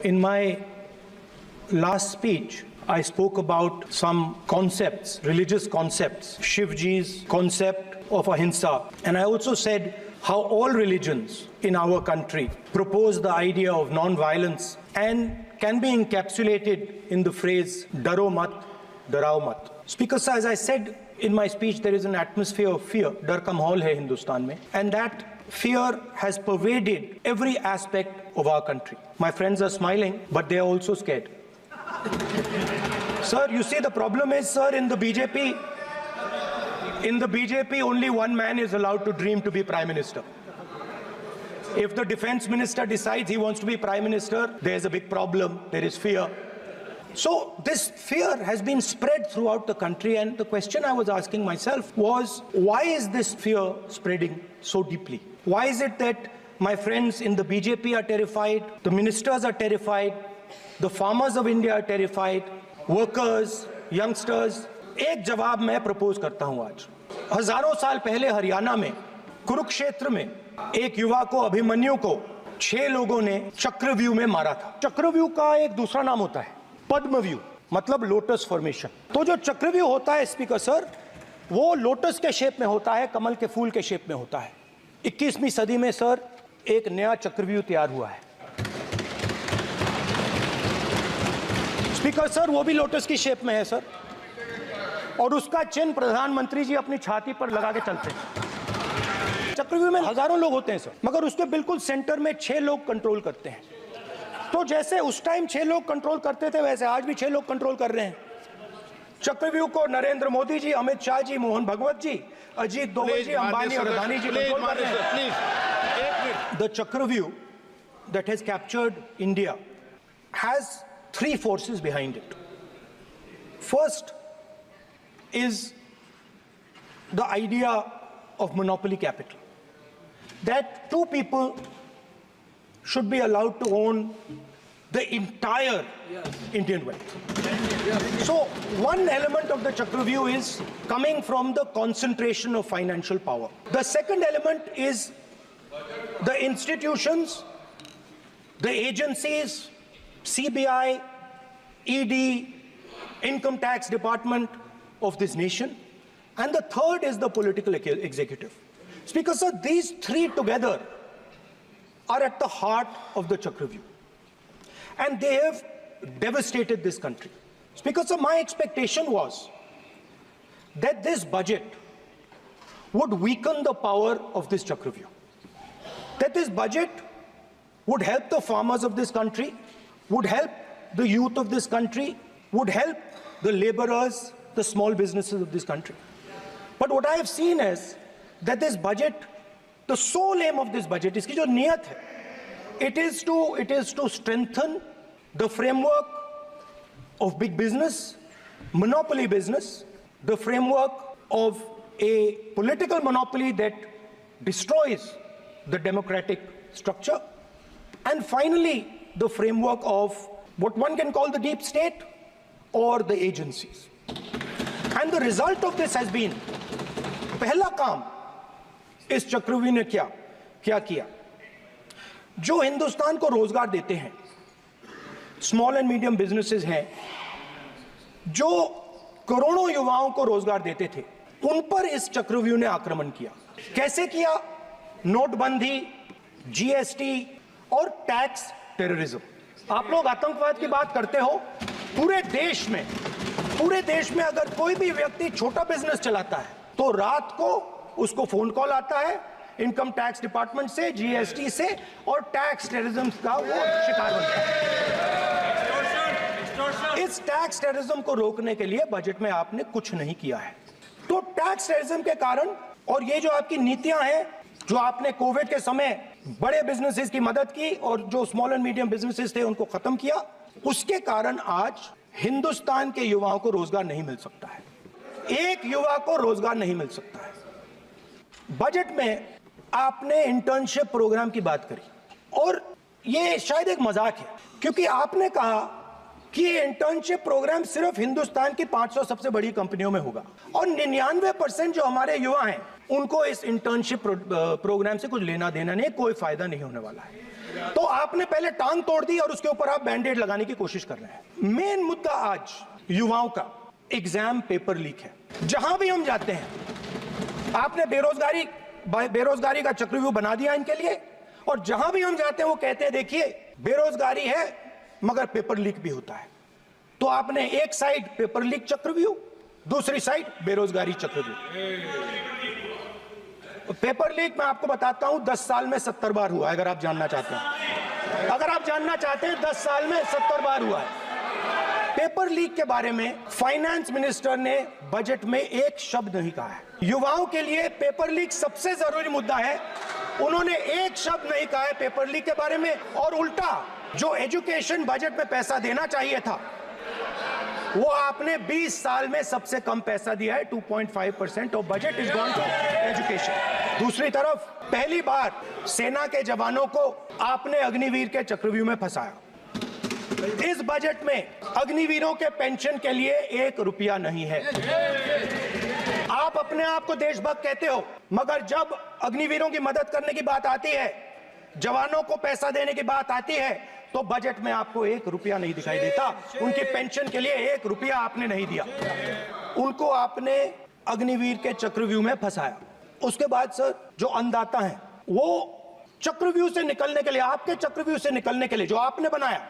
In my last speech, I spoke about some concepts, religious concepts, Shivji's concept of ahimsa. And I also said how all religions in our country propose the idea of non-violence and can be encapsulated in the phrase, Daro mat, darao mat. Speaker Sir, as I said in my speech, there is an atmosphere of fear. Dar ka mahol hai Hindustan mein. And that fear has pervaded every aspect of our country. My friends are smiling, but they are also scared. Sir, you see, the problem is, sir, in the BJP, only one man is allowed to dream to be Prime Minister. If the Defense Minister decides he wants to be Prime Minister, there's a big problem. There is fear. So this fear has been spread throughout the country, and the question I was asking myself was, why is this fear spreading so deeply? Why is it that my friends in the BJP are terrified, the ministers are terrified, the farmers of India are terrified, workers, youngsters? एक जवाब मैं propose करता हूं आज। हजारों साल पहले हरियाणा में कुरुक्षेत्र में एक युवा को, अभिमन्यु को 6 लोगों ने चक्रव्यूह में मारा था। चक्रव्यूह का एक दूसरा नाम होता है पद्मव्यूह, मतलब लोटस फॉर्मेशन। तो जो चक्रव्यूह होता है स्पीकर सर, वो लोटस के शेप में होता है, कमल के फूल के शेप में होता है। 21वीं सदी में सर एक नया चक्रव्यूह तैयार हुआ है स्पीकर सर, वो भी लोटस की शेप में है सर, और उसका चिन्ह प्रधानमंत्री जी अपनी छाती पर लगा के चलते हैं। चक्रव्यूह में हजारों लोग होते हैं सर, मगर उसके बिल्कुल सेंटर में 6 लोग कंट्रोल करते हैं। तो जैसे उस टाइम 6 लोग कंट्रोल करते थे, वैसे आज भी 6 लोग कंट्रोल कर रहे हैं। चक्रव्यूह को नरेंद्र मोदी जी, अमित शाह जी, मोहन भगवत जी, अजीत दोवल जी, अंबानी और अदानी जी कंट्रोल कर रहे हैं। The Chakravyuh that has captured India has 3 forces behind it. First is the idea of monopoly capital, that 2 people should be allowed to own the entire Indian wealth. So one element of the Chakravyuh is coming from the concentration of financial power. The second element is the institutions, the agencies, CBI, ED, Income Tax Department of this nation. And the third is the political executive. Speaker Sir, these 3 together are at the heart of the Chakravyuh. And they have devastated this country. Speaker Sir, my expectation was that this budget would weaken the power of this Chakravyuh. That this budget would help the farmers of this country, would help the youth of this country, would help the laborers, the small businesses of this country. But what I have seen is that this budget, the sole aim of this budget, iski jo niyat hai, it is to strengthen the framework of big business, monopoly business, the framework of a political monopoly that destroys the democratic structure, and finally the framework of what one can call the deep state or the agencies. And the result of this has been, पहला काम इस चक्रव्यूह ने क्या किया? जो हिंदुस्तान को रोजगार देते हैं, स्मॉल एंड मीडियम बिजनेसेस हैं, जो करोड़ों युवाओं को रोजगार देते थे, उन पर इस चक्रव्यूह ने आक्रमण किया। कैसे किया? नोटबंदी, जीएसटी और टैक्स टेररिज्म। आप लोग आतंकवाद की बात करते हो, पूरे देश में अगर कोई भी व्यक्ति छोटा बिजनेस चलाता है तो रात को उसको फोन कॉल आता है इनकम टैक्स डिपार्टमेंट से, जीएसटी से, और टैक्स टेररिज्म का वो शिकार बनता है। इस टैक्स टेररिज्म को रोकने के लिए बजट में आपने कुछ नहीं किया है। तो टैक्स टेररिज्म के कारण, और ये जो आपकी नीतियां हैं, जो आपने कोविड के समय बड़े बिजनेसेस की मदद की और जो स्मॉल एंड मीडियम बिजनेसेस थे उनको खत्म किया, उसके कारण आज हिंदुस्तान के युवाओं को रोजगार नहीं मिल सकता है। एक युवा को रोजगार नहीं मिल सकता है। बजट में आपने इंटर्नशिप प्रोग्राम की बात करी, और ये शायद एक मजाक है, क्योंकि आपने कहा कि ये इंटर्नशिप प्रोग्राम सिर्फ हिंदुस्तान की 500 सबसे बड़ी कंपनियों में होगा, और 99% जो हमारे युवा हैं उनको इस इंटर्नशिप प्रोग्राम से कुछ लेना देना नहीं, कोई फायदा नहीं होने वाला है। तो आपने पहले टांग तोड़ दी और उसके ऊपर आप बैंडेड लगाने की कोशिश कर रहे हैं। मेन मुद्दा आज युवाओं का एग्जाम पेपर लीक है। जहां भी हम जाते हैं आपने बेरोजगारी का चक्रव्यूह बना दिया इनके लिए, और जहां भी हम जाते हैं वो कहते हैं देखिए बेरोजगारी है मगर पेपर लीक भी होता है। तो आपने एक साइड पेपर लीक चक्रव्यूह, दूसरी साइड बेरोजगारी चक्रव्यूह। पेपर लीक मैं आपको बताता हूं 10 साल में 70 बार हुआ है। अगर आप जानना चाहते हैं, 10 साल में 70 बार हुआ है। पेपर लीक के बारे में फाइनेंस मिनिस्टर ने बजट में एक शब्द नहीं कहा है। युवाओं के लिए पेपर लीक सबसे जरूरी मुद्दा है, उन्होंने एक शब्द नहीं कहा है पेपर लीक के बारे में। और उल्टा जो एजुकेशन बजट में पैसा देना चाहिए था वो आपने 20 साल में सबसे कम पैसा दिया है। 2.5% of budget is gone to education. दूसरी तरफ पहली बार सेना के जवानों को आपने अग्निवीर के चक्रव्यूह में फंसाया। इस बजट में अग्निवीरों के पेंशन के लिए 1 रुपया नहीं है। आप अपने आप को देशभक्त कहते हो, मगर जब अग्निवीरों की मदद करने की बात आती है, जवानों को पैसा देने की बात आती है, तो बजट में आपको 1 रुपया नहीं दिखाई देता। उनकी पेंशन के लिए 1 रुपया आपने नहीं दिया। उनको आपने अग्निवीर के चक्रव्यूह में फंसाया। उसके बाद सर जो अन्नदाता हैं वो चक्रव्यूह से निकलने के लिए, आपके चक्रव्यूह से निकलने के लिए जो आपने बनाया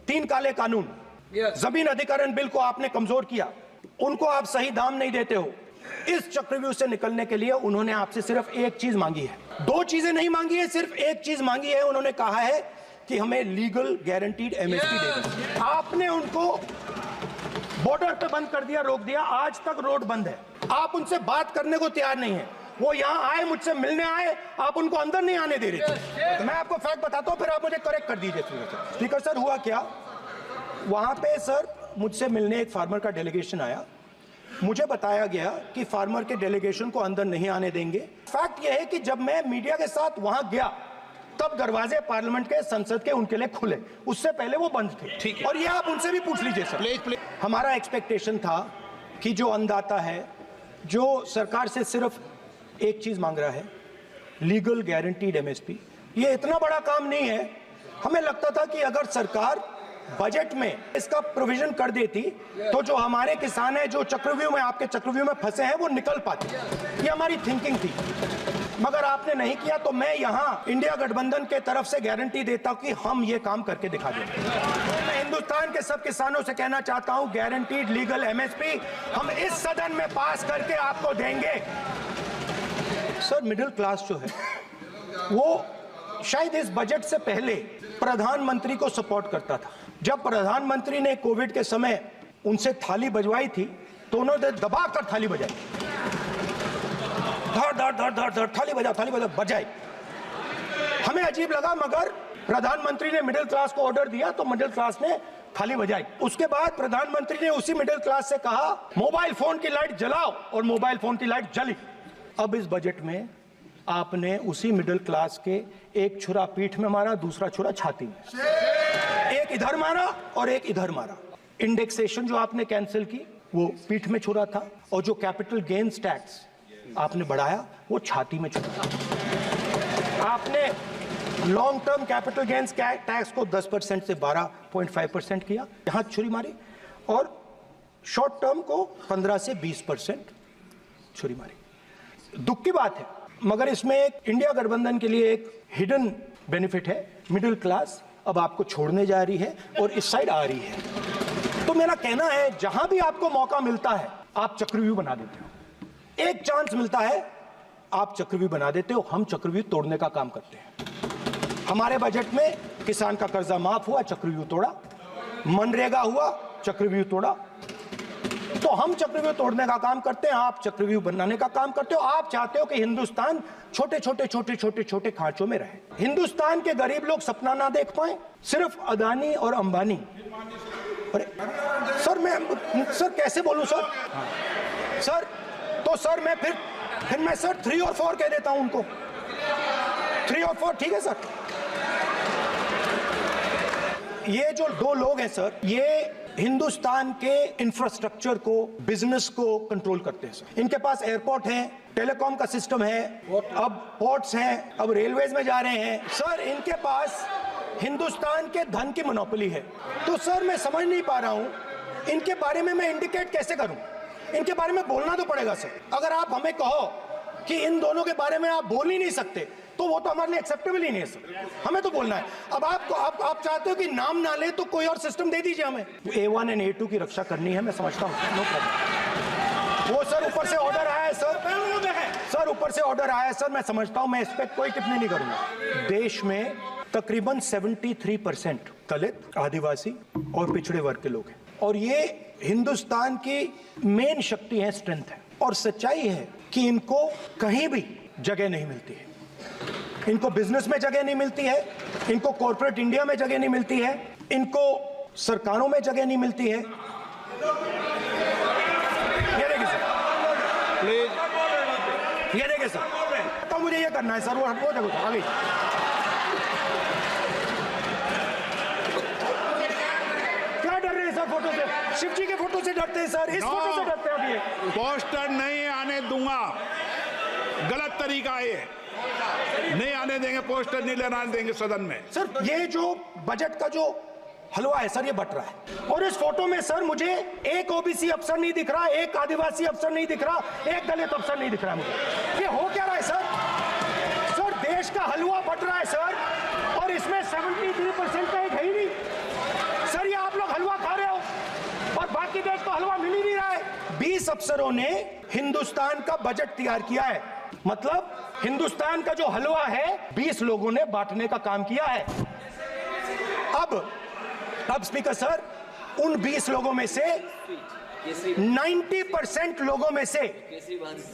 3 काले कानून, जमीन अधिग्रहण बिल को आपने कमजोर किया, उनको आप सही दाम नहीं देते हो। इस चक्रव्यूह से निकलने के लिए उन्होंने आपसे सिर्फ एक चीज मांगी है, 2 चीजें नहीं मांगी है, सिर्फ एक चीज मांगी है। उन्होंने कहा है कि हमें लीगल गारंटीड एमएसपी दे दो। आपने उनको बॉर्डर पे बंद कर दिया, रोक दिया, आज तक रोड बंद है। आप उनसे बात करने को तैयार नहीं है। वो यहां आए, मुझसे मिलने आए, आप उनको अंदर नहीं आने दे रहे थे। तो मैं आपको फैक्ट बताता हूं, फिर आप मुझे करेक्ट कर दीजिए। स्पीकर सर हुआ क्या, वहां पे सर मुझसे मिलने एक फार्मर का डेलीगेशन आया। मुझे बताया गया कि फार्मर के डेलीगेशन को अंदर नहीं आने देंगे। फैक्ट यह है कि जब मैं मीडिया के साथ वहां गया तब दरवाजे पार्लियामेंट के, संसद के उनके लिए खुले, उससे पहले वो बंद थे। ठीक है, और ये आप उनसे भी पूछ लीजिए सर। प्लीज। हमारा एक्सपेक्टेशन था कि जो अन्नदाता है, जो सरकार से सिर्फ एक चीज मांग रहा है, लीगल गारंटीड एमएसपी, ये इतना बड़ा काम नहीं है। हमें लगता था कि अगर सरकार बजट में इसका प्रोविजन कर देती तो जो हमारे किसान हैं जो चक्रव्यूह में, आपके चक्रव्यूह में फंसे हैं, वो निकल पाते। ये हमारी थिंकिंग थी, मगर आपने नहीं किया। तो मैं यहां इंडिया गठबंधन के तरफ से गारंटी देता हूं कि हम ये काम करके दिखा देंगे। मैं हिंदुस्तान के सब किसानों से कहना चाहता हूं, गारंटीड लीगल एमएसपी हम इस सदन में पास करके आपको देंगे। सर मिडिल क्लास जो है वो शायद इस बजट से पहले प्रधानमंत्री को सपोर्ट करता था। जब प्रधानमंत्री ने कोविड के समय उनसे थाली बजवाई थी तो उन्होंने दबाकर थाली बजाई, धड़ धड़ धड़ धड़ धड़ थाली बजा बजाई। हमें अजीब लगा, मगर प्रधानमंत्री ने मिडिल क्लास को ऑर्डर दिया तो मिडिल क्लास ने थाली बजाई। उसके बाद प्रधानमंत्री ने उसी मिडिल क्लास से कहा मोबाइल फोन की लाइट जलाओ, और मोबाइल फोन की लाइट जली। अब इस बजट में आपने उसी मिडिल क्लास के एक छुरा पीठ में मारा, दूसरा छुरा छाती में, एक इधर मारा और एक इधर मारा। इंडेक्सेशन जो आपने कैंसिल की वो पीठ में छुरा था, और जो कैपिटल गेन्स टैक्स आपने बढ़ाया वो छाती में छुरा। आपने long term capital gains tax को 10% से 12.5% किया, यहां छुरी मारी, और शॉर्ट टर्म को 15 से 20% छुरी मारी। दुख की बात है, मगर इसमें एक इंडिया गठबंधन के लिए एक हिडन बेनिफिट है। मिडिल क्लास अब आपको छोड़ने जा रही है और इस साइड आ रही है। तो मेरा कहना है, जहां भी आपको मौका मिलता है आप चक्रव्यूह बना देते हो। एक चांस मिलता है आप चक्रव्यूह बना देते हो, हम चक्रव्यूह तोड़ने का काम करते हैं। हमारे बजट में किसान का कर्जा माफ हुआ, चक्रव्यूह तोड़ा, मनरेगा हुआ, चक्रव्यूह तोड़ा। तो हम चक्रव्यूह तोड़ने का काम करते हैं, आप चक्रव्यूह बनाने का काम करते हो। आप चाहते हो कि हिंदुस्तान छोटे छोटे खांचों में रहे, हिंदुस्तान के गरीब लोग सपना ना देख पाए, सिर्फ अदानी और अंबानी। अरे सर सर कैसे बोलूं सर? सर तो सर मैं फिर मैं सर 3 और 4 कह देता हूं उनको, 3 और 4 ठीक है सर। ये जो 2 लोग हैं सर, ये हिंदुस्तान के इंफ्रास्ट्रक्चर को, बिजनेस को कंट्रोल करते हैं सर। इनके पास एयरपोर्ट है, टेलीकॉम का सिस्टम है, अब पोर्ट्स हैं, अब रेलवेज में जा रहे हैं सर। इनके पास हिंदुस्तान के धन की मोनोपोली है। तो सर मैं समझ नहीं पा रहा हूं इनके बारे में मैं इंडिकेट कैसे करूं। इनके बारे में बोलना तो पड़ेगा सर। अगर आप हमें कहो कि इन दोनों के बारे में आप बोल ही नहीं सकते तो वो तो हमारे लिए एक्सेप्टेबल ही नहीं है सर। हमें तो बोलना है। अब आप चाहते हो कि नाम ना ले तो कोई और सिस्टम दे दीजिए हमें। A1 एंड A2 की रक्षा करनी है, मैं समझता हूँ, नो प्रॉब्लम। वो सर ऊपर से ऑर्डर आया है सर ऊपर से ऑर्डर आया है सर, मैं समझता हूँ, मैं इस पर कोई टिप्पणी नहीं करूंगा। देश में तकरीबन 73% दलित, आदिवासी और पिछड़े वर्ग के लोग हैं और ये हिंदुस्तान की मेन शक्ति है, स्ट्रेंथ है। और सच्चाई है कि इनको कहीं भी जगह नहीं मिलती है। इनको बिजनेस में जगह नहीं मिलती है, इनको कॉर्पोरेट इंडिया में जगह नहीं मिलती है, इनको सरकारों में जगह नहीं मिलती है। ये देखिए सर, प्लीज ये देखिए सर, तो मुझे ये करना है सर। वो देखो आगे क्या डर रहे हैं सर फोटो से? शिव जी के फोटो से डरते हैं सर, इस फोटो से डरते हैं। अभी पोस्टर नहीं आने दूंगा, गलत तरीका है, नहीं आने देंगे, पोस्टर नहीं लेना देंगे सदन में। सर ये जो बजट का जो हलवा है सर, ये बट रहा है। और इस फोटो में सर मुझे एक ओबीसी अफसर नहीं दिख रहा, एक आदिवासी अफसर नहीं दिख रहा, एक दलित अफसर नहीं दिख रहा मुझे। ये हो क्या रहा है सर? सर देश का हलवा बट रहा है सर, और इसमें 73% का एक है ही नहीं सर। ये आप लोग हलवा खा रहे हो और बाकी देश को हलवा मिल ही नहीं रहा है। 20 अफसरों ने हिंदुस्तान का बजट तैयार किया है, मतलब हिंदुस्तान का जो हलवा है 20 लोगों ने बांटने का काम किया है। अब स्पीकर सर, उन 20 लोगों में से 90% लोगों में से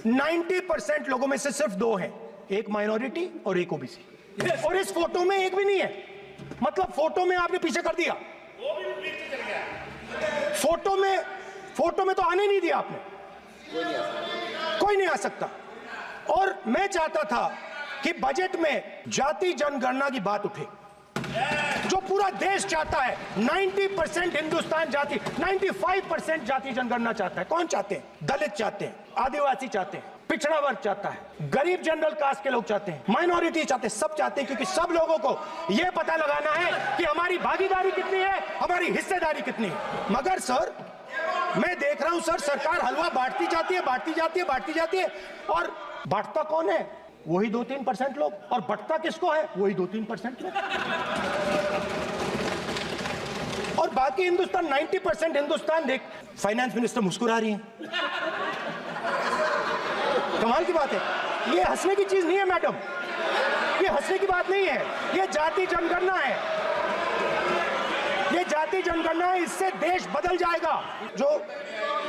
90% लोगों में से सिर्फ 2 हैं, एक माइनॉरिटी और एक ओबीसी। और इस फोटो में एक भी नहीं है, मतलब फोटो में आपने पीछे कर दिया। फोटो में तो आने नहीं दिया आपने, कोई नहीं आ सकता। और मैं चाहता था कि बजट में जाति जनगणना की बात उठे, जो पूरा देश चाहता है। 90% हिंदुस्तान जाति, 95% जाति जनगणना चाहता है। कौन चाहते हैं? दलित चाहते हैं, आदिवासी चाहते हैं, पिछड़ा वर्ग चाहता है, गरीब जनरल कास्ट के लोग चाहते हैं, माइनॉरिटी चाहते हैं, सब चाहते हैं, क्योंकि सब लोगों को यह पता लगाना है कि हमारी भागीदारी कितनी है, हमारी हिस्सेदारी कितनी है। मगर सर मैं देख रहा हूं सर, सरकार हलवा बांटती जाती है, और बांटता कौन है? वही 2-3% लोग, और बंटता किसको है? वही 2-3% लोग। और बाकी हिंदुस्तान, 90% हिंदुस्तान देख। फाइनेंस मिनिस्टर मुस्कुरा रही हैं, कमाल की बात है। ये हंसने की चीज नहीं है मैडम, ये हंसने की बात नहीं है, ये जाति जनगणना है, ये जाति जनगणना है। इससे देश बदल जाएगा। जो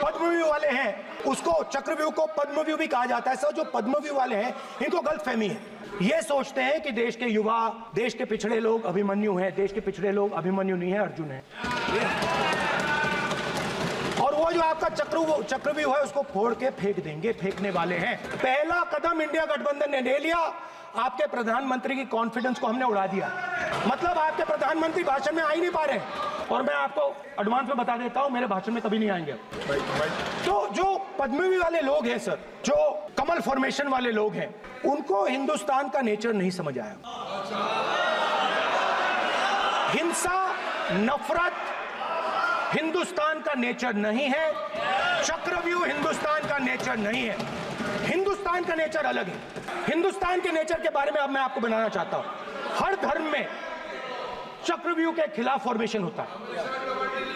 पद्मव्यूह वाले हैं उसको, चक्रव्यूह को पद्मव्यूह भी कहा जाता है सर। जो पद्मव्यूह वाले हैं इनको गलतफहमी है, ये सोचते हैं कि देश के युवा, देश के पिछड़े लोग अभिमन्यु हैं। देश के पिछड़े लोग अभिमन्यु नहीं है, अर्जुन है। और वो जो आपका चक्रव्यूह है उसको फोड़ के फेंक देंगे, फेंकने वाले हैं। पहला कदम इंडिया गठबंधन ने ले लिया, आपके प्रधानमंत्री की कॉन्फिडेंस को हमने उड़ा दिया। मतलब आपके प्रधानमंत्री भाषण में आ ही नहीं पा रहे, और मैं आपको एडवांस में बता देता हूं, मेरे भाषण में कभी नहीं आएंगे। तो जो पद्मव्यूह वाले लोग हैं सर, जो कमल फॉर्मेशन वाले लोग हैं, उनको हिंदुस्तान का नेचर नहीं समझ आया। हिंसा, नफरत हिंदुस्तान का नेचर नहीं है, चक्रव्यूह हिंदुस्तान का नेचर नहीं है। हिंदुस्तान का नेचर अलग है। हिंदुस्तान के नेचर के बारे में अब मैं आपको बनाना चाहता हूं। हर धर्म में चक्रव्यूह के खिलाफ फॉर्मेशन होता है,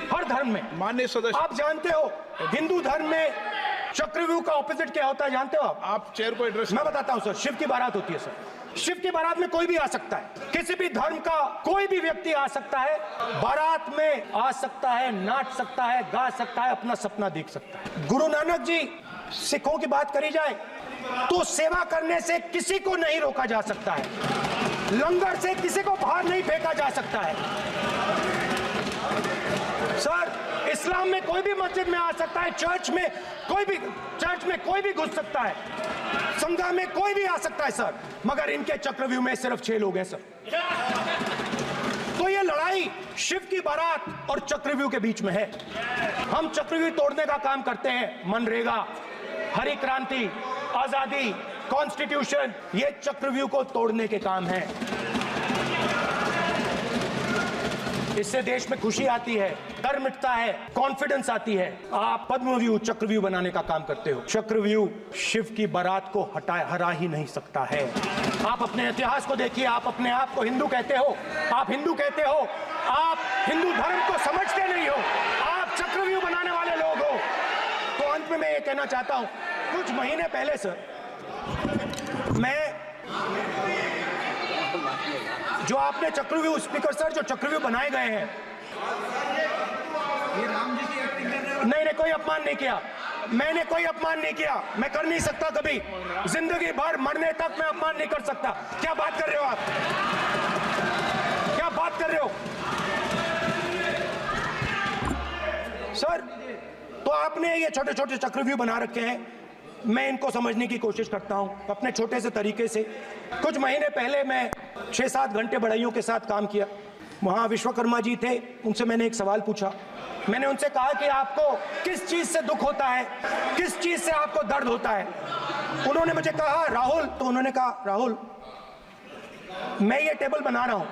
हर धर्म में। माननीय सदस्य, आप जानते हो हिंदू धर्म में चक्रव्यूह का ऑपोजिट क्या होता है, जानते हो आप चेयर को एड्रेस। मैं बताता हूं सर। शिव की बारात होती है सर, शिव की बारात में कोई भी आ सकता है, किसी भी धर्म का कोई भी व्यक्ति आ सकता है, बारात में आ सकता है, नाच सकता है, गा सकता है, अपना सपना देख सकता है। गुरु नानक जी, सिखों की बात करी जाए तो सेवा करने से किसी को नहीं रोका जा सकता है, लंगर से किसी को बाहर नहीं फेंका जा सकता है। सर इस्लाम में कोई भी मस्जिद में आ सकता है, चर्च में कोई भी घुस सकता है, संघा में कोई भी आ सकता है सर, मगर इनके चक्रव्यूह में सिर्फ 6 लोग हैं सर। तो ये लड़ाई शिव की बारात और चक्रव्यूह के बीच में है। हम चक्रव्यूह तोड़ने का काम करते हैं, मनरेगा, हरी क्रांति, आजादी, कॉन्स्टिट्यूशन, ये चक्रव्यूह को तोड़ने के काम है। इससे देश में खुशी आती है, डर मिटता है, कॉन्फिडेंस आती है। आप पद्मव्यूह चक्रव्यूह बनाने का काम करते हो। चक्रव्यूह शिव की बारात को हरा ही नहीं सकता है। आप अपने इतिहास को देखिए, आप अपने आप को हिंदू कहते हो, आप हिंदू कहते हो, आप हिंदू धर्म को समझते नहीं हो, आप चक्रव्यूह बनाने वाले लोग हो। तो अंत में मैं ये कहना चाहता हूं, कुछ महीने पहले सर, मैं जो आपने चक्रव्यूह, स्पीकर सर, जो चक्रव्यूह बनाए गए हैं, नहीं, कोई अपमान नहीं किया, मैंने कोई अपमान नहीं किया, मैं कर नहीं सकता कभी, जिंदगी भर मरने तक मैं अपमान नहीं कर सकता। क्या बात कर रहे हो आप, क्या बात कर रहे हो सर? तो आपने ये छोटे छोटे चक्रव्यूह बना रखे हैं, मैं इनको समझने की कोशिश करता हूं अपने छोटे से तरीके से। कुछ महीने पहले मैं 6-7 घंटे बढ़इयों के साथ काम किया। वहां विश्वकर्मा जी थे, उनसे मैंने एक सवाल पूछा। मैंने उनसे कहा कि आपको किस चीज से दुख होता है, किस चीज से आपको दर्द होता है? उन्होंने मुझे कहा राहुल, तो उन्होंने कहा राहुल, मैं ये टेबल बना रहा हूं,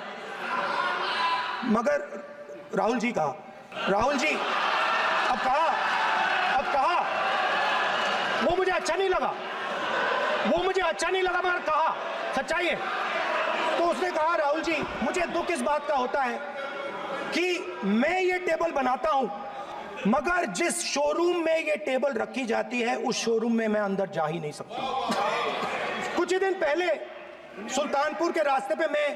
मगर राहुल जी कहा, राहुल जी अब कहा वो मुझे अच्छा नहीं लगा, वो मुझे अच्छा नहीं लगा, मगर कहा सच्चाई है। तो उसने कहा राहुल जी, मुझे दुख इस बात का होता है कि मैं ये टेबल बनाता हूं, मगर जिस शोरूम में ये टेबल रखी जाती है उस शोरूम में मैं अंदर जा ही नहीं सकता। कुछ ही दिन पहले सुल्तानपुर के रास्ते पे मैं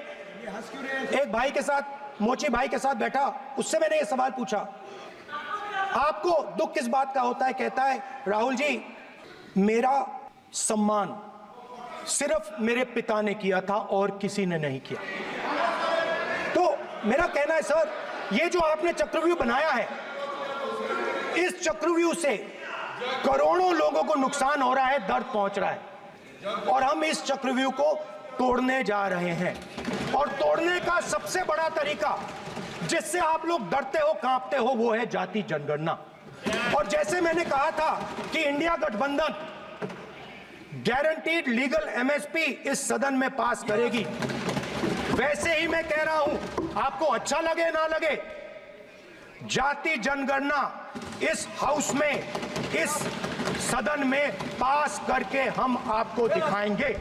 एक भाई के साथ, मोची भाई के साथ बैठा, उससे मैंने ये सवाल पूछा, आपको दुख किस बात का होता है? कहता है राहुल जी, मेरा सम्मान सिर्फ मेरे पिता ने किया था और किसी ने नहीं किया। तो मेरा कहना है सर, ये जो आपने चक्रव्यूह बनाया है, इस चक्रव्यूह से करोड़ों लोगों को नुकसान हो रहा है, दर्द पहुंच रहा है, और हम इस चक्रव्यूह को तोड़ने जा रहे हैं। और तोड़ने का सबसे बड़ा तरीका, जिससे आप लोग डरते हो, कांपते हो, वो है जाति जनगणना। और जैसे मैंने कहा था कि इंडिया गठबंधन गारंटीड लीगल एमएसपी इस सदन में पास करेगी, वैसे ही मैं कह रहा हूं, आपको अच्छा लगे ना लगे, जाति जनगणना इस हाउस में, इस सदन में पास करके हम आपको दिखाएंगे।